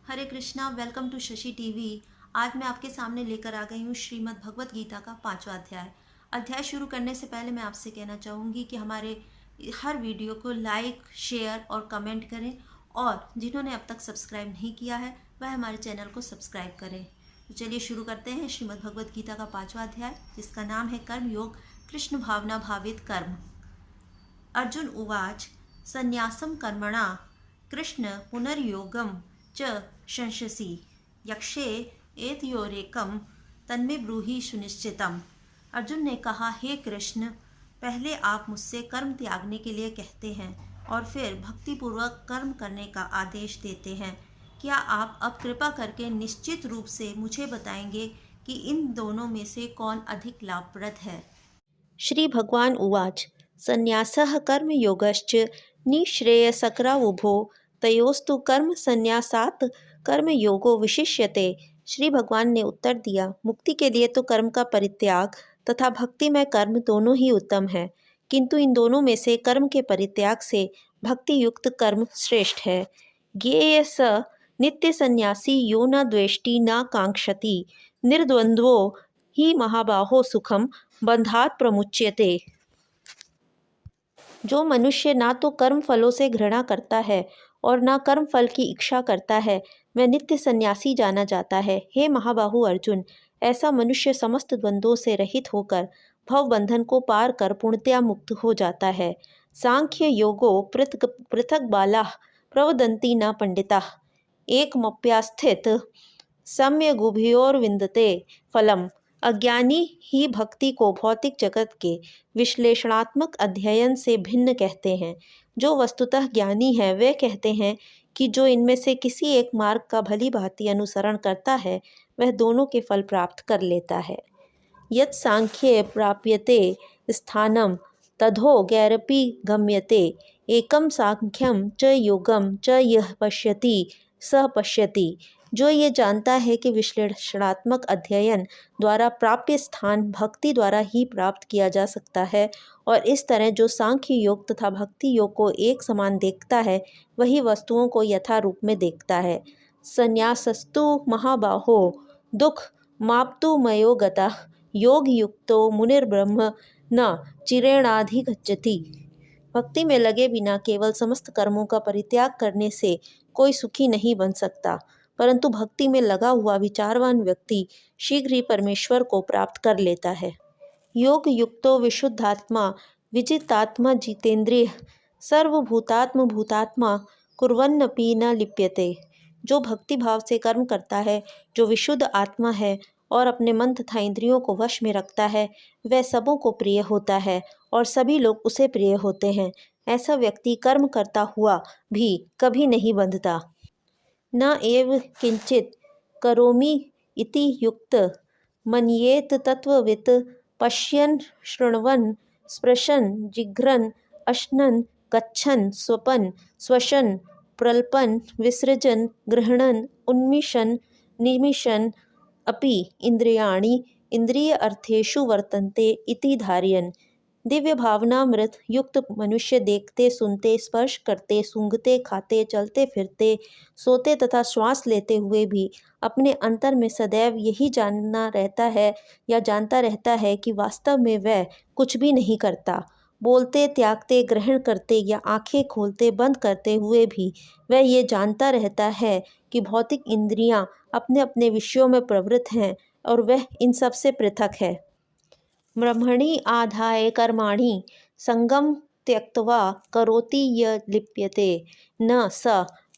Hare Krishna. Welcome to Shashi TV. आज मैं आपके सामने लेकर आ गई हूँ श्रीमद् भगवत गीता का 5वां अध्याय। अध्याय शुरू करने से पहले मैं आपसे कहना चाहूँगी कि हमारे हर वीडियो को लाइक, शेयर और कमेंट करें, और जिन्होंने अब तक सब्सक्राइब नहीं किया है वह हमारे चैनल को सब्सक्राइब करें। तो चलिए शुरू करते हैं श्रीमद् भगवत गीता का 5वां अध्याय, जिसका नाम है कर्म योग, कृष्ण भावना भावित कर्म। अर्जुन उवाच संन्यासं कर्मणा कृष्ण पुनर्योगं च शंससि यक्षे एतयोरेकं तन्मे ब्रूहि सुनिश्चितम्। अर्जुन ने कहा, हे कृष्ण, पहले आप मुझसे कर्म त्यागने के लिए कहते हैं और फिर भक्तिपूर्वक कर्म करने का आदेश देते हैं। क्या आप अब कृपा करके निश्चित रूप से मुझे बताएंगे कि इन दोनों में से कौन अधिक लाभप्रद है? श्री भगवान उवाच संन्यासः कर्मयोगश्च निःश्रेयसकरावुभो तयोस्तु कर्म संन्यासात् कर्मयोगो विशिष्यते। श्री भगवान ने उत्तर दिया, मुक्ति के लिए तो कर्म का परित्याग तथा भक्ति में कर्म दोनों ही उत्तम है, किंतु इन दोनों में से कर्म के परित्याग से भक्ति युक्त कर्म श्रेष्ठ है। ज्ञेय स नित्य संन्यासी यो न द्वेष्टि न कांक्षति निर्द्वंद्वो ही महाबाहो सुखम बंधात प्रमुच्यते। जो मनुष्य ना तो कर्म फलों से घृणा करता है और ना कर्म फल की इच्छा करता है, वह नित्य सन्यासी जाना जाता है। हे महाबाहु अर्जुन, ऐसा मनुष्य समस्त द्वंद्वों से रहित होकर भव बंधन को पार कर पूर्णतया मुक्त हो जाता है। सांख्य योगो पृथक पृथक बाला प्रवदंती न पंडिता एकमप्यास्थित सम्यगुभयोर विंदते फलम। अज्ञानी ही भक्ति को भौतिक जगत के विश्लेषणात्मक अध्ययन से भिन्न कहते हैं। जो वस्तुतः ज्ञानी है वे कहते हैं कि जो इनमें से किसी एक मार्ग का भली भांति अनुसरण करता है वह दोनों के फल प्राप्त कर लेता है। यत् सांख्ये प्राप्यते स्थानम तद्धो गैरपि गम्यते एकम सांख्यम च योगम च यः पश्यति सः पश्यति। जो ये जानता है कि विश्लेषणात्मक अध्ययन द्वारा प्राप्य स्थान भक्ति द्वारा ही प्राप्त किया जा सकता है, और इस तरह जो सांख्य योग तथा भक्ति योग को एक समान देखता है वही वस्तुओं को यथा रूप में देखता है। संन्यासस्तु महाबाहो दुख माप्तु मयो गतः योग युक्तो मुनिर्ब्रह्म न चिरेणाधिगच्छति। भक्ति में लगे बिना केवल समस्त कर्मों का परित्याग करने से कोई सुखी नहीं बन सकता, परंतु भक्ति में लगा हुआ विचारवान व्यक्ति शीघ्र ही परमेश्वर को प्राप्त कर लेता है। योग युक्तो विशुद्धात्मा विजितात्मा जितेंद्रिय सर्वभूतात्म भूतात्मा कुर्वन्नपि न लिप्यते। जो भक्ति भाव से कर्म करता है, जो विशुद्ध आत्मा है और अपने मन तथा इंद्रियों को वश में रखता है, वह सबों को प्रिय होता है और सभी लोग उसे प्रिय होते हैं। ऐसा व्यक्ति कर्म करता हुआ भी कभी नहीं बंधता। न एव किंचित करोमि इति युक्त मन्येत तत्ववित् पश्यन् शृण्वन् स्पृशन् जिघ्रन् अश्नन् गच्छन् स्वपन् श्वसन् प्रल्पन् विसृजन् गृह्णन् उन्मिषन् निमिषन् अपि इंद्रियाणि इंद्रिय अर्थेषु वर्तन्ते इति धारयन्। दिव्य भावनामृत युक्त मनुष्य देखते, सुनते, स्पर्श करते, सूंघते, खाते, चलते फिरते, सोते तथा श्वास लेते हुए भी अपने अंतर में सदैव यही जानना रहता है या जानता रहता है कि वास्तव में वह कुछ भी नहीं करता। बोलते, त्यागते, ग्रहण करते या आंखें खोलते बंद करते हुए भी वह ये जानता रहता है कि भौतिक इंद्रियां अपने अपने विषयों में प्रवृत्त हैं और वह इन सब से पृथक है। ब्रह्मणि आधाय कर्माणि संगम त्यक्त्वा करोति य लिप्यते न स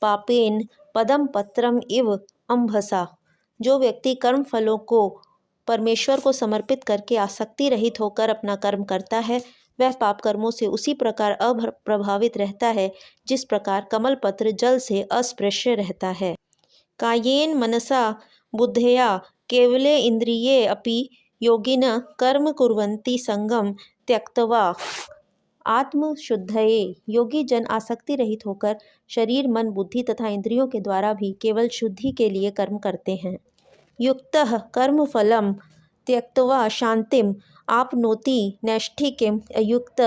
पापेन पदम पत्रम इव अंभसा। जो व्यक्ति कर्म फलों को परमेश्वर को समर्पित करके आसक्ति रहित होकर अपना कर्म करता है, वह पाप कर्मों से उसी प्रकार अप्रभावित रहता है जिस प्रकार कमल पत्र जल से अस्पृश्य रहता है। कायेन मनसा बुद्धया केवले इंद्रिये अपि योगिनः कर्म कुर्वन्ति संगम त्यक्त्वा आत्मशुद्धये। योगी जन आसक्ति रहित होकर शरीर, मन, बुद्धि तथा इंद्रियों के द्वारा भी केवल शुद्धि के लिए कर्म करते हैं। युक्तः कर्म फलम त्यक्त्वा शांतिम आपनोति नैष्ठिकीम अयुक्त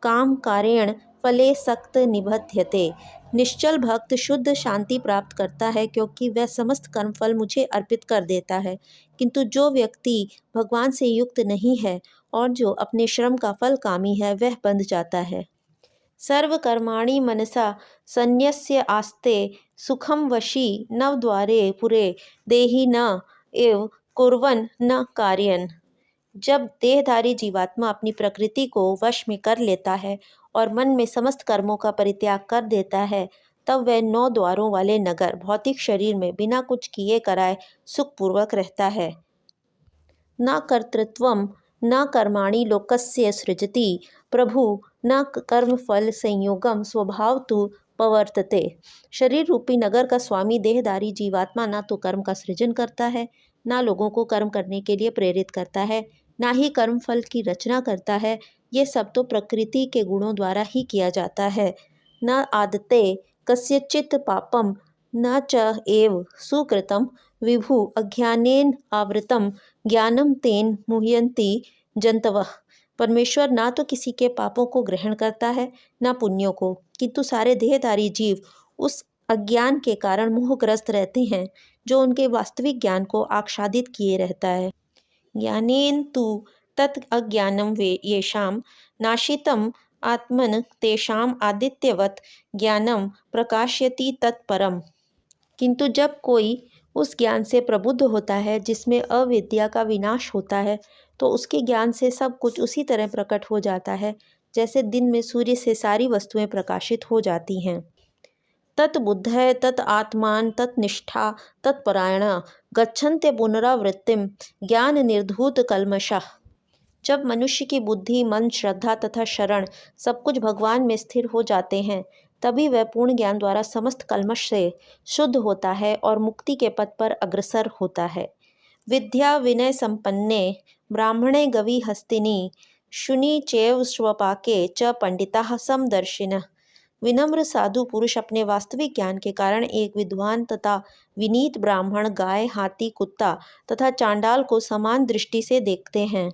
काम कारेण फले सक्त निबध्यते। निश्चल भक्त शुद्ध शांति प्राप्त करता है क्योंकि वह समस्त कर्मफल मुझे अर्पित कर देता है। किंतु जो व्यक्ति भगवान से युक्त नहीं है और जो अपने श्रम का फल कामी है वह बंध जाता है। सर्वकर्माणि मनसा संन्यस्य आस्ते सुखम वशी नवद्वारे पुरे देहि न एव कुर्वन् न कार्यन्। जब देहधारी जीवात्मा अपनी प्रकृति को वश में कर लेता है और मन में समस्त कर्मों का परित्याग कर देता है, तब वह 9 द्वारों वाले नगर भौतिक शरीर में बिना कुछ किए कराए सुखपूर्वक रहता है। न कर्तृत्वं न कर्माणि लोकस्य सृजति प्रभु न कर्मफल संयोगम स्वभाव तु पवर्तते। शरीर रूपी नगर का स्वामी देहधारी जीवात्मा ना तो कर्म का सृजन करता है, ना लोगों को कर्म करने के लिए प्रेरित करता है, ना ही कर्म फल की रचना करता है। ये सब तो प्रकृति के गुणों द्वारा ही किया जाता है। न आदते कस्यचित् पापम न च एव सुकृतं विभु अज्ञानेन आवृतम ज्ञानम तेन मुह्यन्ति जंतवः। परमेश्वर ना तो किसी के पापों को ग्रहण करता है ना पुण्यों को, किंतु सारे देहधारी जीव उस अज्ञान के कारण मोहग्रस्त रहते हैं जो उनके वास्तविक ज्ञान को आच्छादित किए रहता है। ज्ञानेन तु तत् अज्ञानं येषां नाशितं आत्मन तेषां आदित्यवत् ज्ञानं प्रकाशयति तत्परम। किंतु जब कोई उस ज्ञान से प्रबुद्ध होता है जिसमें अविद्या का विनाश होता है, तो उसके ज्ञान से सब कुछ उसी तरह प्रकट हो जाता है जैसे दिन में सूर्य से सारी वस्तुएं प्रकाशित हो जाती हैं। तत्बुद्धय तत् आत्मान तत्निष्ठा तत्परायणा गच्छन्ते पुनरावृत्तिम ज्ञान निर्धूत कल्मषः। जब मनुष्य की बुद्धि, मन, श्रद्धा तथा शरण सब कुछ भगवान में स्थिर हो जाते हैं, तभी वह पूर्ण ज्ञान द्वारा समस्त कल्मष से शुद्ध होता है और मुक्ति के पथ पर अग्रसर होता है। विद्या विनय संपन्ने ब्राह्मणे गवि हस्तिनी शुनि चैव स्वपाके च पंडिताः समदर्शिनः। विनम्र साधु पुरुष अपने वास्तविक ज्ञान के कारण एक विद्वान तथा विनीत ब्राह्मण गाय, हाथी, कुत्ता तथा चांडाल को समान दृष्टि से देखते हैं।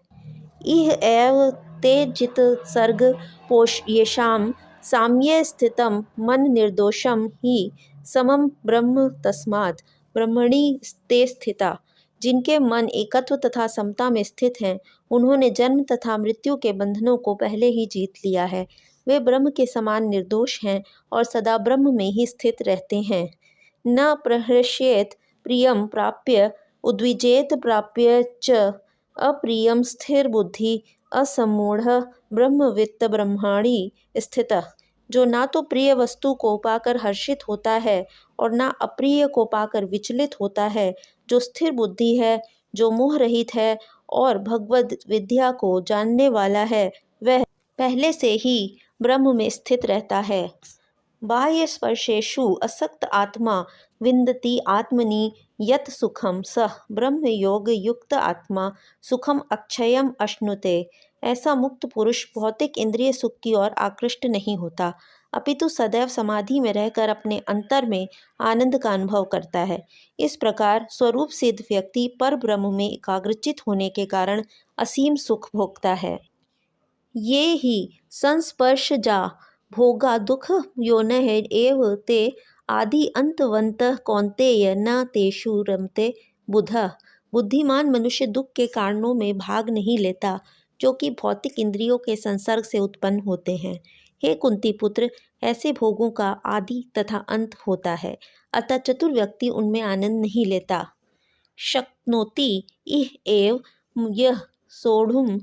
इह एव ते जित सर्ग पोष येषां साम्ये स्थितं मन निर्दोषं हि समम ब्रह्म तस्मात् ब्रह्मणि ते स्थिता। जिनके मन एकत्व तथा समता में स्थित हैं, उन्होंने जन्म तथा मृत्यु के बंधनों को पहले ही जीत लिया है। वे ब्रह्म के समान निर्दोष हैं और सदा ब्रह्म में ही स्थित रहते हैं। न प्रहृष्येत प्रियम प्राप्य उद्विजेत प्राप्य च अप्रियम स्थिर बुद्धि असमूढ़ ब्रह्मवित्त ब्रह्माणि स्थितः। जो ना तो प्रिय वस्तु को पाकर हर्षित होता है और ना अप्रिय को पाकर विचलित होता है, जो स्थिर बुद्धि है, जो मोह रहित है और भगवद विद्या को जानने वाला है, वह पहले से ही ब्रह्म में स्थित रहता है। बाह्य स्पर्शेषु असक्त आत्मा विन्दति आत्मनि यत् सुखम सह ब्रह्म योग युक्त आत्मा सुखम अक्षयम अश्नुते। ऐसा मुक्त पुरुष भौतिक इंद्रिय सुख की ओर आकृष्ट नहीं होता, अपितु सदैव समाधि में रहकर अपने अंतर में आनंद का अनुभव करता है। इस प्रकार स्वरूप सिद्ध व्यक्ति पर ब्रह्म में एकाग्रचित होने के कारण असीम सुख भोगता है। ये ही संस्पर्शजा भोगा दुख योनः एव ते आदि अंतवन्तः कौन्तेय न तेषु रमते बुधः। बुद्धिमान मनुष्य दुख के कारणों में भाग नहीं लेता जो कि भौतिक इंद्रियों के संसर्ग से उत्पन्न होते हैं। हे कुंती पुत्र, ऐसे भोगों का आदि तथा अंत होता है, अतः चतुर व्यक्ति उनमें आनंद नहीं लेता। शक्नोति इह एव यः सोढुं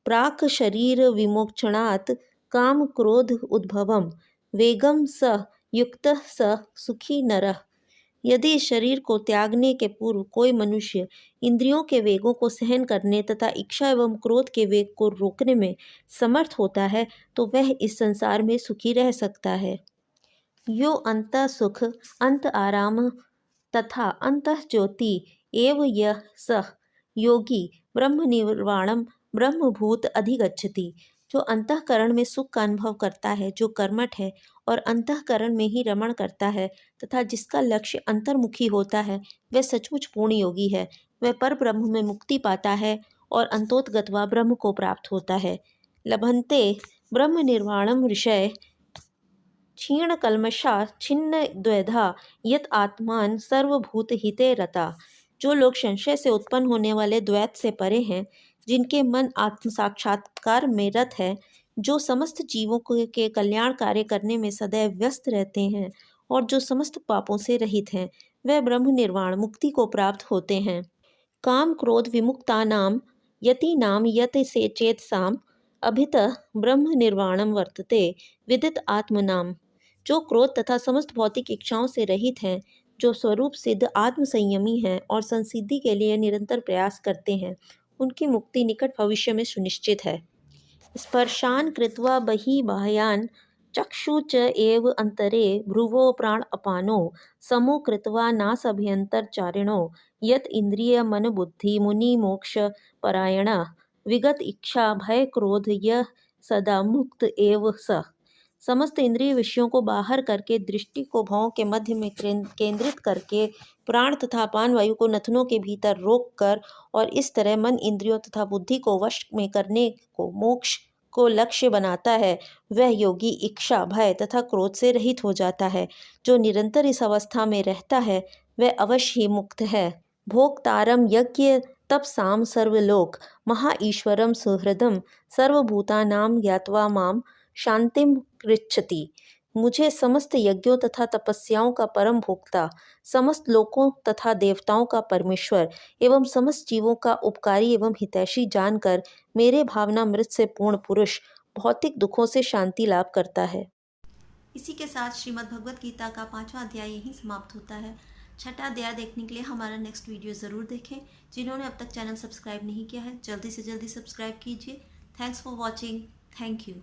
प्राक् शरीर विमोक्षणात् काम क्रोध उद्भवम वेगम स युक्तः स सुखी नरः। यदि शरीर को त्यागने के पूर्व कोई मनुष्य इंद्रियों के वेगों को सहन करने तथा इच्छा एवं क्रोध के वेग को रोकने में समर्थ होता है, तो वह इस संसार में सुखी रह सकता है। यो अंतः सुख अंत आराम तथा अंतः ज्योति एव यः सः योगी ब्रह्म निर्वाणम ब्रह्मभूत अधिगच्छति। जो अंतःकरण में सुख का अनुभव करता है, जो कर्मठ है और अंतःकरण में ही रमण करता है तथा जिसका लक्ष्य अंतर्मुखी होता है, वह सचमुच पूर्ण योगी है। वह पर ब्रह्म में मुक्ति पाता है और अंतोतगत्वा ब्रह्म को प्राप्त होता है। लभन्ते ब्रह्म निर्वाणम ऋषय क्षीण कल्मषा छिन्न द्वैधा यत आत्मान सर्वभूत हिते रता। जो लोग संशय से उत्पन्न होने वाले द्वैत से परे हैं, जिनके मन आत्म साक्षात्कार में रत है, जो समस्त जीवों के कल्याण कार्य करने में सदैव व्यस्त रहते हैं और जो समस्त पापों से रहित हैं, वह ब्रह्म निर्वाण मुक्ति को प्राप्त होते हैं। काम क्रोध विमुक्तानाम यतीनाम यत से चेतसाम अभितः ब्रह्म निर्वाणम वर्तते विदित आत्मनाम। जो क्रोध तथा समस्त भौतिक इच्छाओं से रहित हैं, जो स्वरूप सिद्ध आत्म संयमी हैं और संसिद्धि के लिए निरंतर प्रयास करते हैं, उनकी मुक्ति निकट भविष्य में सुनिश्चित है। स्पर्शान् कृत्वा बहिर्बाह्यान् चक्षु च एव अंतरे भ्रुवो प्राण अपानो समो कृत्वा नासभ्यंतरचारिणो यत इंद्रिय मन बुद्धि मुनि मोक्ष परायणा विगत इच्छा भय क्रोध यह सदा मुक्त एव स। समस्त इंद्रिय विषयों को बाहर करके दृष्टि को भौं के मध्य में केंद्रित करके प्राण तथा अपान वायु को नथनों के भीतर रोक कर और इस तरह मन इंद्रियों तथा बुद्धि को वश में करने को मोक्ष को लक्ष्य बनाता है, वह योगी इच्छा भय तथा क्रोध से रहित हो जाता है। जो निरंतर इस अवस्था में रहता है, वह अवश्य ही मुक्त है। भोक्तारम यज्ञ तपसाम सर्वलोक महा ईश्वरम सुहृदम सर्वभूतानाम ज्ञात्वा माम शांतिम पृच्छति। मुझे समस्त यज्ञों तथा तपस्याओं का परम भोक्ता, समस्त लोकों तथा देवताओं का परमेश्वर एवं समस्त जीवों का उपकारी एवं हितैषी जानकर मेरे भावनामृत से पूर्ण पुरुष भौतिक दुखों से शांति लाभ करता है। इसी के साथ श्रीमद् भगवत गीता का 5वां अध्याय यहीं समाप्त होता है। 6ठा अध्याय देखने के लिए हमारा नेक्स्ट वीडियो ज़रूर देखें। जिन्होंने अब तक चैनल सब्सक्राइब नहीं किया है, जल्दी से जल्दी सब्सक्राइब कीजिए। Thanks for watching. Thank you.